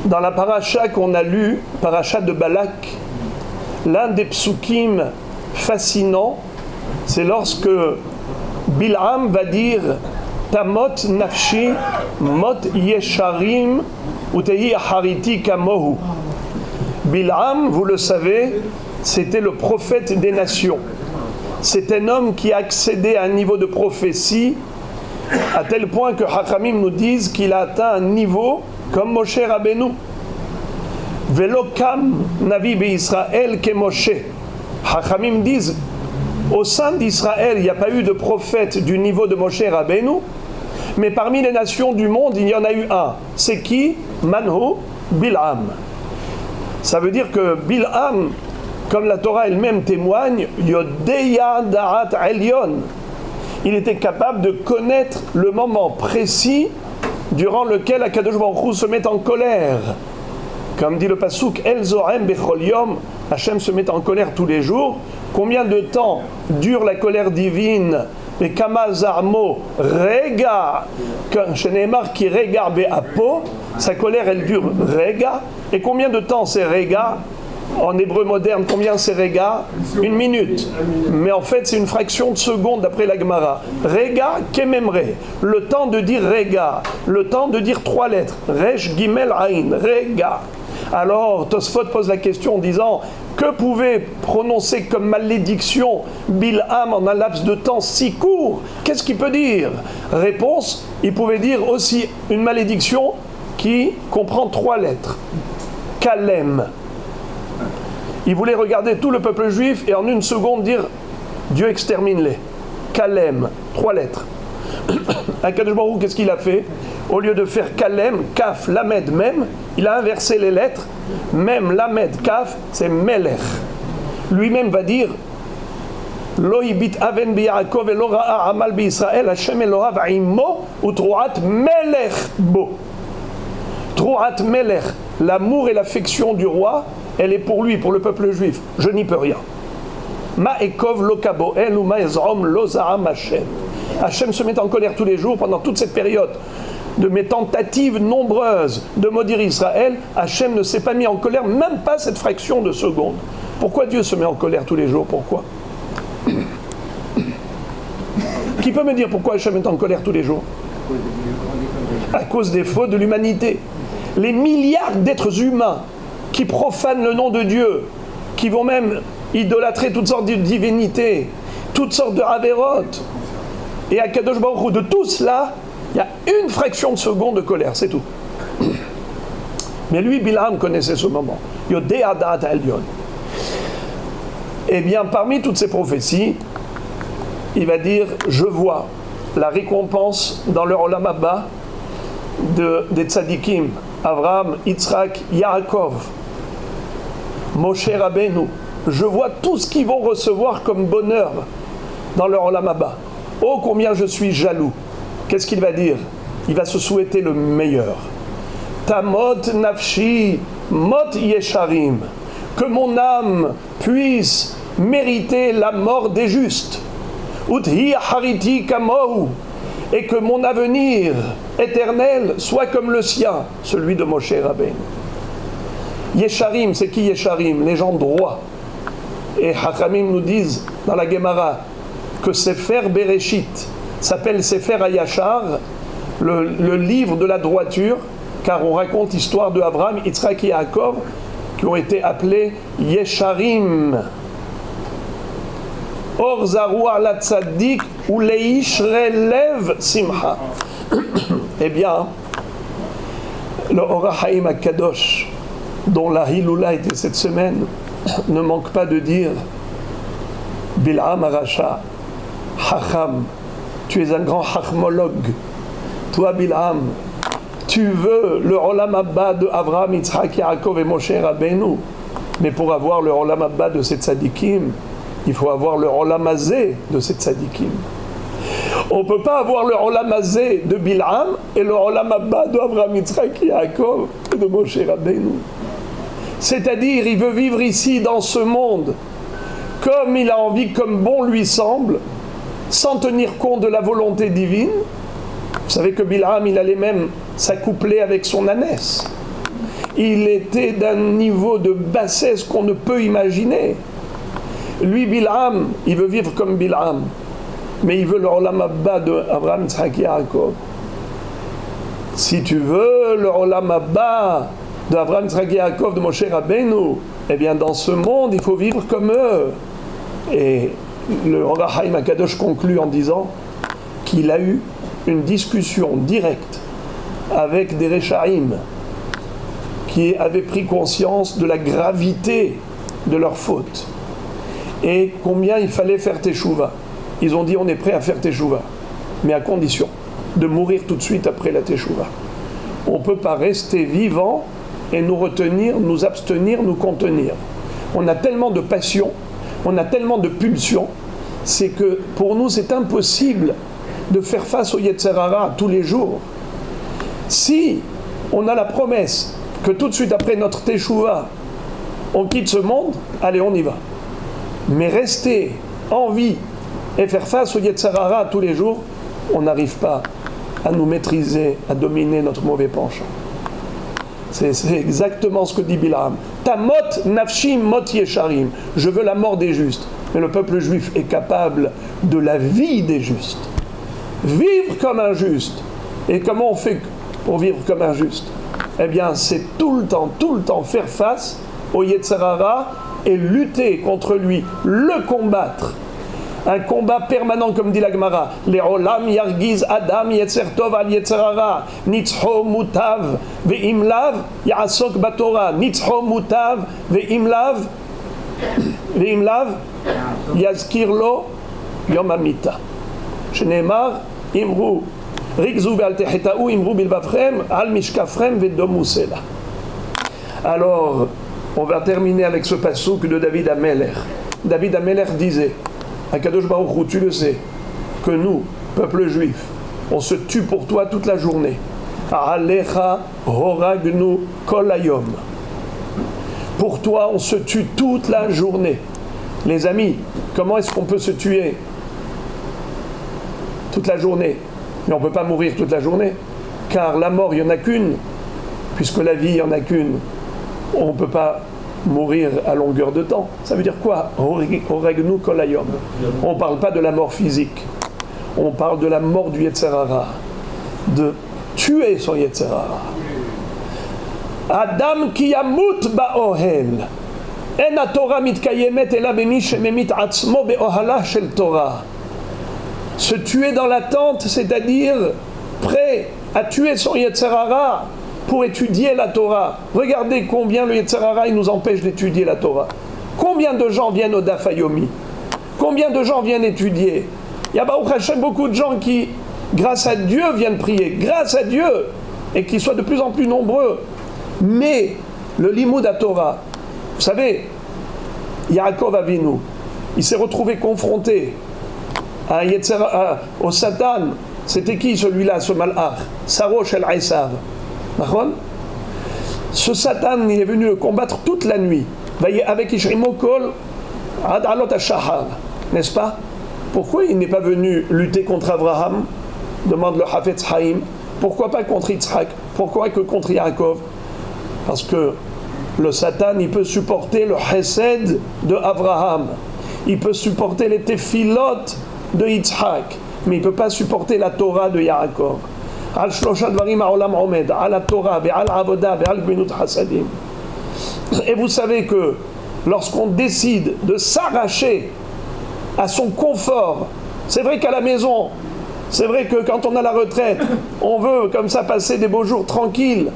Dans la paracha qu'on a lue, paracha de Balak, l'un des psukim fascinants, c'est lorsque Bil'am va dire Tamot nafshi mot yesharim utehi hariti kamohu. Bil'am, vous le savez, c'était le prophète des nations. C'est un homme qui a accédé à un niveau de prophétie à tel point que Hachamim nous disent qu'il a atteint un niveau comme Moshe Rabbeinu. Velo kam navi be'Israël ke Moshe. Hachamim disent, au sein d'Israël, il n'y a pas eu de prophète du niveau de Moshe Rabbeinu, mais parmi les nations du monde, il y en a eu un. C'est qui? Manhu Bil'am. Ça veut dire que Bil'am, comme la Torah elle-même témoigne, Yodeya Da'at Elyon, il était capable de connaître le moment précis durant lequel Akadosh Baruch Hu se met en colère. Comme dit le pasuk, El Zorem Bechol Yom, Hachem se met en colère tous les jours. Combien de temps dure la colère divine? Et Kama Zarmo Rega, chez Neymar qui Rega Be'apo, sa colère elle dure Rega. Et combien de temps c'est Rega? En hébreu moderne, combien c'est Rega? Une minute. Mais en fait, c'est une fraction de seconde d'après la Gemara. Rega kememre. Le temps de dire Rega. Le temps de dire 3 lettres. Resh Gimel Ain. Rega. Alors, Tosfot pose la question en disant que pouvait prononcer comme malédiction Bil'am en un laps de temps si court? Qu'est-ce qu'il peut dire? Réponse, il pouvait dire aussi une malédiction qui comprend 3 lettres. Kalem. Il voulait regarder tout le peuple juif et en une seconde dire Dieu extermine-les. Kalem, 3 lettres. Akadosh Baruch Hu, qu'est-ce qu'il a fait? Au lieu de faire Kalem, Kaf, Lamed, Mem, il a inversé les lettres. Mem, Lamed, Kaf, c'est Melech. Lui-même va dire Lo ibit aven bi'Yaakov elo ra'a amal bi'Israël, Hashem Elohav imo utruat Melech bo. Truat Melech, l'amour et l'affection du roi, elle est pour lui, pour le peuple juif. Je n'y peux rien. Ma'ekov lo kaboel ou ma'ezrom lo za'am Hashem. Hashem se met en colère tous les jours pendant toute cette période de mes tentatives nombreuses de maudire Israël. Hashem ne s'est pas mis en colère, même pas cette fraction de seconde. Pourquoi Dieu se met en colère tous les jours? Pourquoi? Qui peut me dire pourquoi Hashem est en colère tous les jours? À cause des fautes de l'humanité. Les milliards d'êtres humains qui profanent le nom de Dieu, qui vont même idolâtrer toutes sortes de divinités, toutes sortes de avérotes. Et à Kadosh Baruch Hu, de tout cela, il y a une fraction de seconde de colère, c'est tout. Mais lui, Bil'am connaissait ce moment. Yodea Da'at Elyon. Eh bien, parmi toutes ces prophéties, il va dire, je vois la récompense dans le Olam Haba des tzadikim, Avraham, Yitzhak, Yaakov, Moshe Rabbeinu. Je vois tout ce qu'ils vont recevoir comme bonheur dans leur Olam Haba. Oh, combien je suis jaloux. Qu'est-ce qu'il va dire? Il va se souhaiter le meilleur. Tamot nafshi mot yesharim. Que mon âme puisse mériter la mort des justes. Uthi hariti kamohu. Et que mon avenir éternel soit comme le sien, celui de Moshe Rabbeinu. Yesharim, c'est qui Yesharim? Les gens droits. Et Hachamim nous disent dans la Gemara que Sefer Bereshit s'appelle Sefer Hayashar, le livre de la droiture, car on raconte l'histoire de Abraham, Yitzhak et Yaakov qui ont été appelés Yesharim. Or zaru ala tzaddik ou leish relev simcha. Eh bien, le Or HaChaim HaKadosh, dont la Hiloula était cette semaine, ne manque pas de dire Bil'am Aracha, Chacham, tu es un grand chachmologue. Toi, Bil'am, tu veux le Olam Haba de Avraham, Yitzhak, Yaakov et Moshe Rabbeinu. Mais pour avoir le Olam Haba de ces tzadikim, il faut avoir le Olam Hazé de ces tzadikim. On ne peut pas avoir le Olam Hazé de Bil'am et le Olam Haba de Avraham, Yitzhak, Yaakov et de Moshe Rabbeinu. C'est-à-dire, il veut vivre ici dans ce monde comme il a envie, comme bon lui semble, sans tenir compte de la volonté divine. Vous savez que Bil'am, il allait même s'accoupler avec son ânesse. il était d'un niveau de bassesse qu'on ne peut imaginer. Lui, Bil'am, il veut vivre comme Bil'am, mais il veut le Olam Abba de Abraham, Yitzhak, Yaakov. Si tu veux le Olam Abba de Abraham, Yitzhak, Yaakov, de Moshe Rabbeinu, eh bien dans ce monde, il faut vivre comme eux. Et le Or HaChaim Akadosh conclut en disant qu'il a eu une discussion directe avec des Rechaim qui avaient pris conscience de la gravité de leur faute et combien il fallait faire Teshuvah. Ils ont dit on est prêt à faire Teshuvah, mais à condition de mourir tout de suite après la Teshuvah. On ne peut pas rester vivant et nous retenir, nous abstenir, nous contenir. On a tellement de passion, on a tellement de pulsions, c'est que pour nous c'est impossible de faire face au Yetzer Hara tous les jours. Si on a la promesse que tout de suite après notre Teshuvah, on quitte ce monde, allez, on y va. Mais rester en vie et faire face au Yetzer Hara tous les jours, on n'arrive pas à nous maîtriser, à dominer notre mauvais penchant. C'est exactement ce que dit Bil'am. Tamot nafshim mot yesharim. Je veux la mort des justes. Mais le peuple juif est capable de la vie des justes. Vivre comme un juste. Et comment on fait pour vivre comme un juste? Eh bien, c'est tout le temps faire face au Yetzer Hara et lutter contre lui, le combattre. Un combat permanent, comme dit la Gemara. Les olam yargiz adam yetzer tov al yetzer hara. Nitzho mutav ve'imlav ya'asok batora. Nitzho mutav ve'imlav yazkir lo yom amita. Shneimar imru rigzu ve'al techetau imru bilvavchem al mishkafrem ve'domu sela. Alors, on va terminer avec ce passouk de David HaMelech. David HaMelech disait, Akadosh Baruch Hu, tu le sais, que nous, peuple juif, on se tue pour toi toute la journée. Alecha horagnu kol hayom. Pour toi, on se tue toute la journée. Les amis, comment est-ce qu'on peut se tuer toute la journée? Mais on ne peut pas mourir toute la journée, car la mort, il n'y en a qu'une, puisque la vie, il n'y en a qu'une. On ne peut pas mourir à longueur de temps. Ça veut dire quoi? Horagnu kol hayom. On ne parle pas de la mort physique. On parle de la mort du Yetzer Hara. De tuer son Yetzer Hara. Adam ki yamut ba'ohel. En haTorah mitkayemet ela bemi shememit atzmo be'ohala shel Torah. Se tuer dans la tente, c'est-à-dire prêt à tuer son Yetzer Hara pour étudier la Torah. Regardez combien le Yetzer Hara il nous empêche d'étudier la Torah. Combien de gens viennent au Daf Yomi? Combien de gens viennent étudier? Il y a Baruch Hashem beaucoup de gens qui, grâce à Dieu, viennent prier. Grâce à Dieu. Et qui soient de plus en plus nombreux. Mais le Limoud à Torah, vous savez, Yaakov Avinu, il s'est retrouvé confronté à au Satan. C'était qui celui-là, ce malach? Sarosh el Esav. Ce Satan, il est venu le combattre toute la nuit. Avec Ishrimokol, Ad Alot HaShahar. N'est-ce pas? Pourquoi il n'est pas venu lutter contre Abraham? Demande le Hafetz Haïm. Pourquoi pas contre Yitzhak? Pourquoi que contre Yaakov? Parce que le Satan, il peut supporter le Chesed de Abraham. Il peut supporter les Tefilot de Yitzhak. Mais il ne peut pas supporter la Torah de Yaakov. Al shlosha dvarim ha'olam omed, al Torah, ve'al avoda, ve'al gminut hasadim. Et vous savez que lorsqu'on décide de s'arracher à son confort, c'est vrai qu'à la maison, c'est vrai que quand on a la retraite, on veut comme ça passer des beaux jours tranquilles.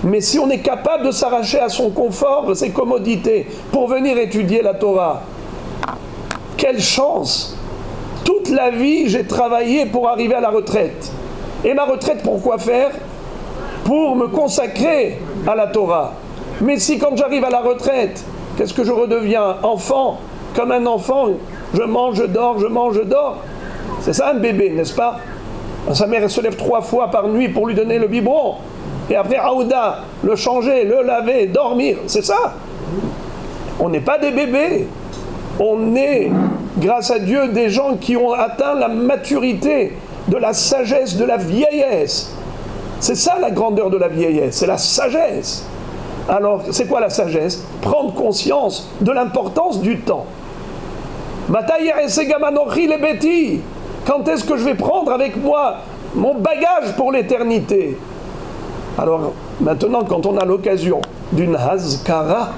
Mais si on est capable de s'arracher à son confort, ses commodités, pour venir étudier la Torah, quelle chance! Toute la vie, j'ai travaillé pour arriver à la retraite. Et ma retraite, pour quoi faire? Pour me consacrer à la Torah. Mais si quand j'arrive à la retraite, qu'est-ce que je redeviens? Enfant, comme un enfant, je mange, je dors, je mange, je dors. C'est ça un bébé, n'est-ce pas? Sa mère elle se lève 3 fois par nuit pour lui donner le biberon. Et après, Aouda, le changer, le laver, dormir, c'est ça. On n'est pas des bébés. On est, grâce à Dieu, des gens qui ont atteint la maturité de la sagesse, de la vieillesse. C'est ça la grandeur de la vieillesse, c'est la sagesse. Alors, c'est quoi la sagesse? Prendre conscience de l'importance du temps. Quand est-ce que je vais prendre avec moi mon bagage pour l'éternité? Alors, maintenant, quand on a l'occasion d'une hazkara,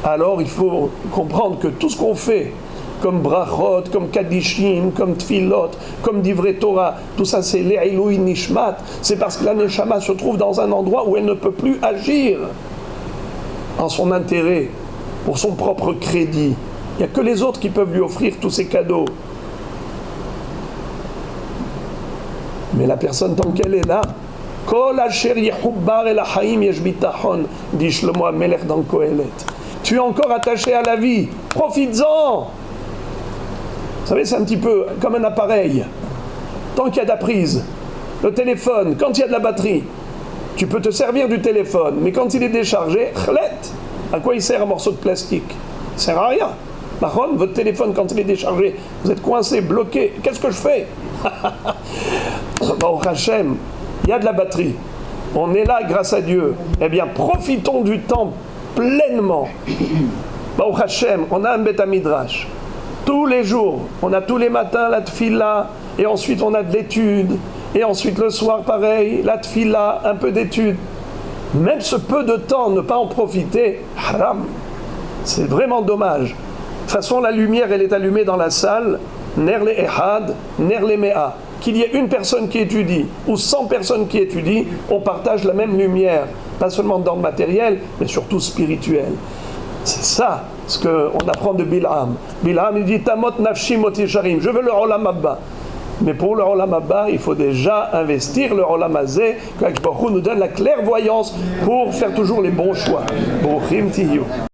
alors il faut comprendre que tout ce qu'on fait, comme brachot, comme kadishim, comme tfilot, comme divrei Torah, tout ça c'est le'ilui nishmat, c'est parce que la neshama se trouve dans un endroit où elle ne peut plus agir en son intérêt, pour son propre crédit. Il n'y a que les autres qui peuvent lui offrir tous ces cadeaux. Mais la personne tant qu'elle est là, Kol asher yehubbar el haim yesh bitachon, dit Shlomo HaMelech dans Kohelet. Tu es encore attaché à la vie, profites-en. Vous savez, c'est un petit peu comme un appareil. Tant qu'il y a de la prise, le téléphone, quand il y a de la batterie, tu peux te servir du téléphone, mais quand il est déchargé, à quoi il sert un morceau de plastique? Il ne sert à rien. Mahon, votre téléphone, quand il est déchargé, vous êtes coincé, bloqué. Qu'est-ce que je fais? Baruch Hashem, il y a de la batterie. On est là grâce à Dieu. Eh bien, profitons du temps pleinement. Baruch Hashem, on a un Beth Midrash. Tous les jours, on a tous les matins la tfila, et ensuite on a de l'étude, et ensuite le soir pareil, la tfila, un peu d'étude. Même ce peu de temps, ne pas en profiter, haram. C'est vraiment dommage. De toute façon, la lumière, elle est allumée dans la salle, ner le ehad, ner le mea. Qu'il y ait une personne qui étudie, ou 100 personnes qui étudient, on partage la même lumière, pas seulement dans le matériel, mais surtout spirituel. C'est ça ce qu'on apprend de Bil'am. Bil'am, il dit Tamot nafshi moti sharim. Je veux le olam abba. Mais pour le olam abba, il faut déjà investir le olam hazeh, que Baruch Hu nous donne la clairvoyance pour faire toujours les bons choix. Baruchim tihiyu.